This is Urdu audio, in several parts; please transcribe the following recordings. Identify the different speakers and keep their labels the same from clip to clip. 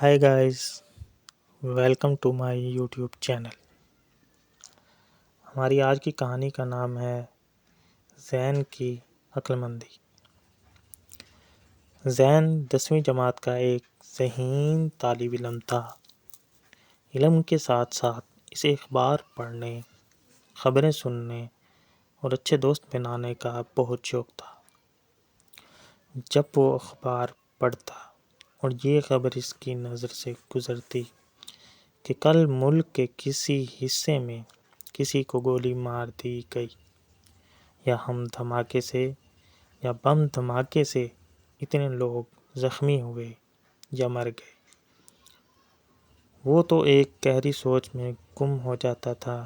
Speaker 1: Hi guys, welcome to my YouTube channel. ہماری آج کی کہانی کا نام ہے زین کی عقلمندی۔ زین 10ویں جماعت کا ایک ذہین طالب علم تھا۔ علم کے ساتھ ساتھ اسے اخبار پڑھنے، خبریں سننے اور اچھے دوست بنانے کا بہت شوق تھا۔ جب وہ اخبار پڑھتا اور یہ خبر اس کی نظر سے گزرتی کہ کل ملک کے کسی حصے میں کسی کو گولی مار دی گئی یا بم دھماکے سے اتنے لوگ زخمی ہوئے یا مر گئے، وہ تو ایک گہری سوچ میں گم ہو جاتا تھا۔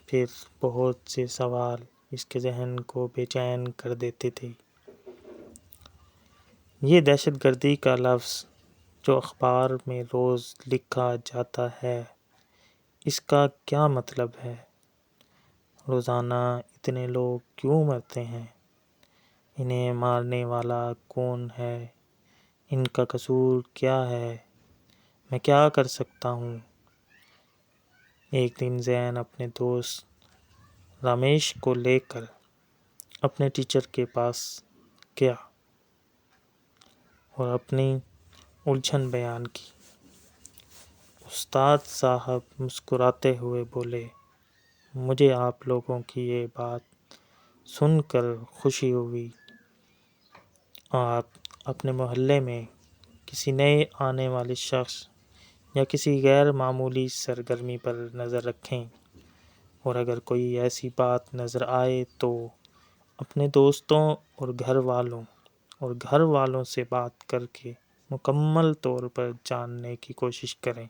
Speaker 1: پھر بہت سے سوال اس کے ذہن کو بے چین کر دیتے تھے۔ یہ دہشت گردی کا لفظ جو اخبار میں روز لکھا جاتا ہے، اس کا کیا مطلب ہے؟ روزانہ اتنے لوگ کیوں مرتے ہیں؟ انہیں مارنے والا کون ہے؟ ان کا قصور کیا ہے؟ میں کیا کر سکتا ہوں؟ ایک دن زین اپنے دوست رمیش کو لے کر اپنے ٹیچر کے پاس گیا اور اپنی الجھن بیان کی۔ استاد صاحب مسکراتے ہوئے بولے، مجھے آپ لوگوں کی یہ بات سن کر خوشی ہوئی۔ آپ اپنے محلے میں کسی نئے آنے والے شخص یا کسی غیر معمولی سرگرمی پر نظر رکھیں، اور اگر کوئی ایسی بات نظر آئے تو اپنے دوستوں اور گھر والوں سے بات کر کے مکمل طور پر جاننے کی کوشش کریں۔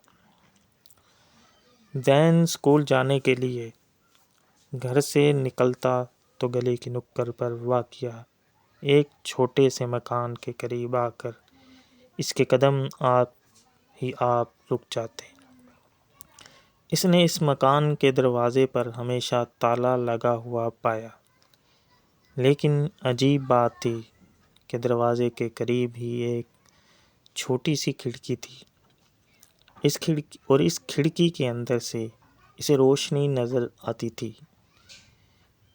Speaker 1: زین اسکول جانے کے لیے گھر سے نکلتا تو گلی کی نکڑ پر واقع ایک چھوٹے سے مکان کے قریب آ کر اس کے قدم آپ رک جاتے۔ اس نے اس مکان کے دروازے پر ہمیشہ تالا لگا ہوا پایا، لیکن عجیب بات تھی کہ دروازے کے قریب ہی ایک چھوٹی سی کھڑکی تھی۔ اس کھڑکی کے اندر سے اسے روشنی نظر آتی تھی۔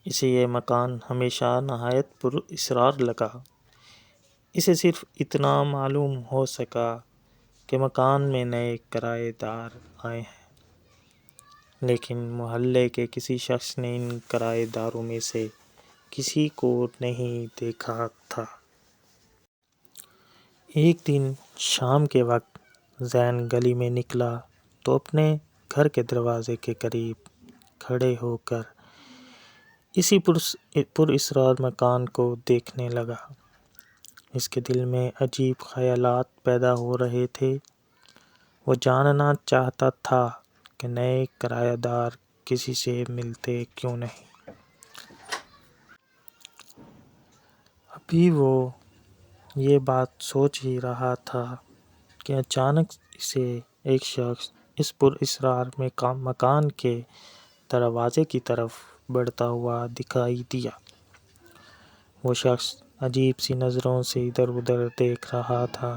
Speaker 1: اسے یہ مکان ہمیشہ نہایت پر اسرار لگا۔ اسے صرف اتنا معلوم ہو سکا کہ مکان میں نئے کرایہ دار آئے ہیں، لیکن محلے کے کسی شخص نے ان کرایہ داروں میں سے کسی کو نہیں دیکھا تھا۔ ایک دن شام کے وقت زین گلی میں نکلا تو اپنے گھر کے دروازے کے قریب کھڑے ہو کر اسی پر اسرار مکان کو دیکھنے لگا۔ اس کے دل میں عجیب خیالات پیدا ہو رہے تھے۔ وہ جاننا چاہتا تھا کہ نئے کرایہ دار کسی سے ملتے کیوں نہیں۔ ابھی وہ یہ بات سوچ ہی رہا تھا کہ اچانک اسے ایک شخص اس پر اسرار مکان کے دروازے کی طرف بڑھتا ہوا دکھائی دیا۔ وہ شخص عجیب سی نظروں سے ادھر ادھر دیکھ رہا تھا۔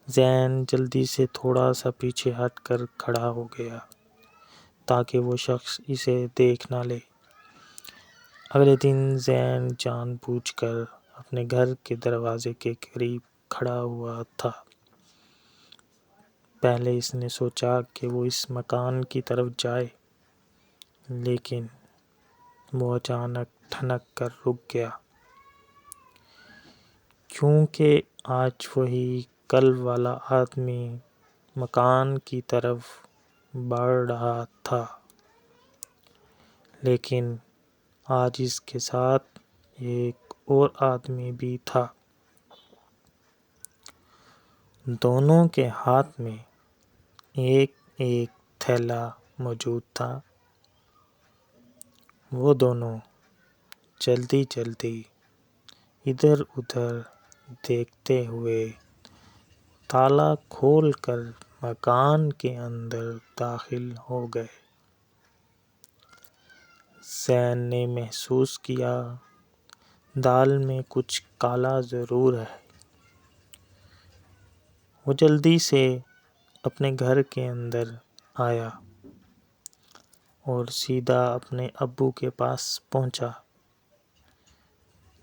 Speaker 1: زین جلدی سے تھوڑا سا پیچھے ہٹ کر کھڑا ہو گیا تاکہ وہ شخص اسے دیکھ نہ لے۔ اگلے دن زین جان بوجھ کر اپنے گھر کے دروازے کے قریب کھڑا ہوا تھا۔ پہلے اس نے سوچا کہ وہ اس مکان کی طرف جائے، لیکن وہ اچانک ٹھنک کر رک گیا، کیونکہ آج وہی کل والا آدمی مکان کی طرف بڑھ رہا تھا، لیکن آج اس کے ساتھ ایک اور آدمی بھی تھا۔ دونوں کے ہاتھ میں ایک ایک تھیلا موجود تھا۔ وہ دونوں جلدی جلدی ادھر ادھر دیکھتے ہوئے تالا کھول کر مکان کے اندر داخل ہو گئے۔ زین نے محسوس کیا دال میں کچھ کالا ضرور ہے۔ وہ جلدی سے اپنے گھر کے اندر آیا اور سیدھا اپنے ابو کے پاس پہنچا۔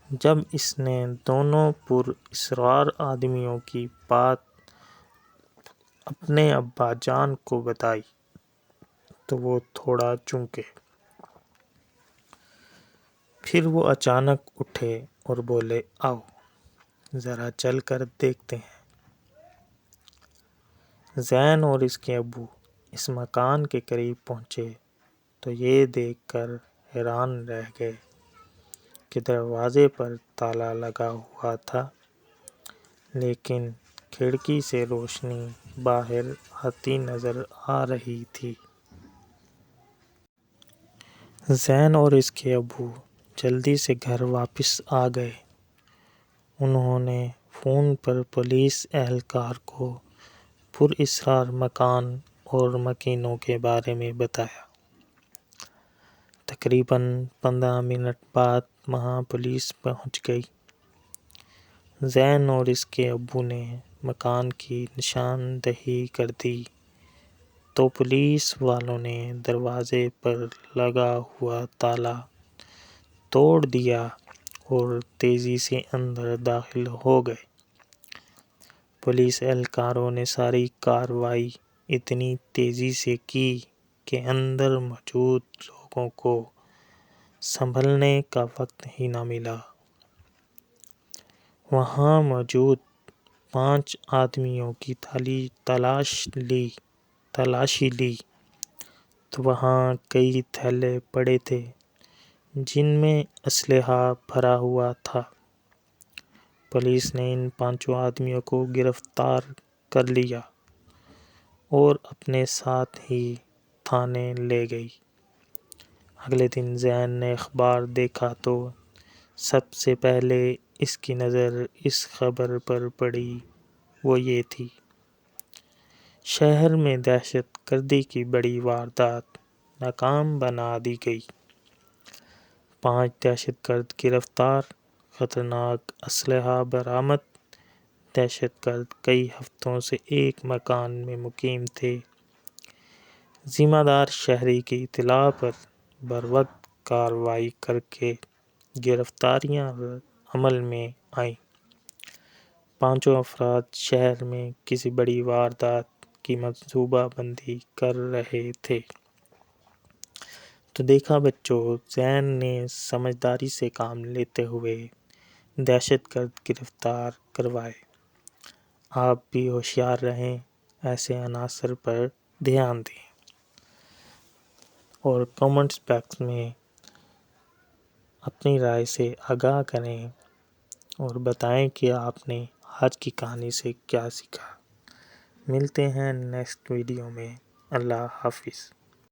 Speaker 1: جب اس نے دونوں پر اسرار آدمیوں کی بات اپنے ابا جان کو بتائی تو وہ تھوڑا چونکے۔ پھر وہ اچانک اٹھے اور بولے، آؤ ذرا چل کر دیکھتے ہیں۔ زین اور اس کے ابو اس مکان کے قریب پہنچے تو یہ دیکھ کر حیران رہ گئے کہ دروازے پر تالا لگا ہوا تھا، لیکن کھڑکی سے روشنی باہر آتی نظر آ رہی تھی۔ زین اور اس کے ابو جلدی سے گھر واپس آ گئے۔ انہوں نے فون پر پولیس اہلکار کو پراسرار مکان اور مکینوں کے بارے میں بتایا۔ تقریباً 15 منٹ بعد وہاں پولیس پہنچ گئی۔ زین اور اس کے ابو نے مکان کی نشاندہی کر دی تو پولیس والوں نے دروازے پر لگا ہوا تالا توڑ دیا اور تیزی سے اندر داخل ہو گئے۔ پولیس اہلکاروں نے ساری کارروائی اتنی تیزی سے کی کہ اندر موجود لوگوں کو سنبھلنے کا وقت ہی نہ ملا۔ وہاں موجود 5 آدمیوں کی تلاشی لی تو وہاں کئی تھیلے پڑے تھے جن میں اسلحہ بھرا ہوا تھا۔ پولیس نے ان 5 آدمیوں کو گرفتار کر لیا اور اپنے ساتھ ہی تھانے لے گئی۔ اگلے دن زین نے اخبار دیکھا تو سب سے پہلے اس کی نظر اس خبر پر پڑی، وہ یہ تھی، شہر میں دہشت گردی کی بڑی واردات ناکام بنا دی گئی، 5 دہشت گرد گرفتار، خطرناک اسلحہ برآمد، دہشت گرد کئی ہفتوں سے ایک مکان میں مقیم تھے۔ ذمہ دار شہری کی اطلاع پر بروقت کارروائی کر کے گرفتاریاں عمل میں آئیں۔ 5 افراد شہر میں کسی بڑی واردات کی منصوبہ بندی کر رہے تھے۔ تو دیکھا بچوں، زین نے سمجھداری سے کام لیتے ہوئے دہشت گرد گرفتار کروائے۔ آپ بھی ہوشیار رہیں، ایسے عناصر پر دھیان دیں اور کامنٹس باکس میں اپنی رائے سے آگاہ کریں اور بتائیں کہ آپ نے آج کی کہانی سے کیا سیکھا۔ ملتے ہیں نیکسٹ ویڈیو میں۔ اللہ حافظ۔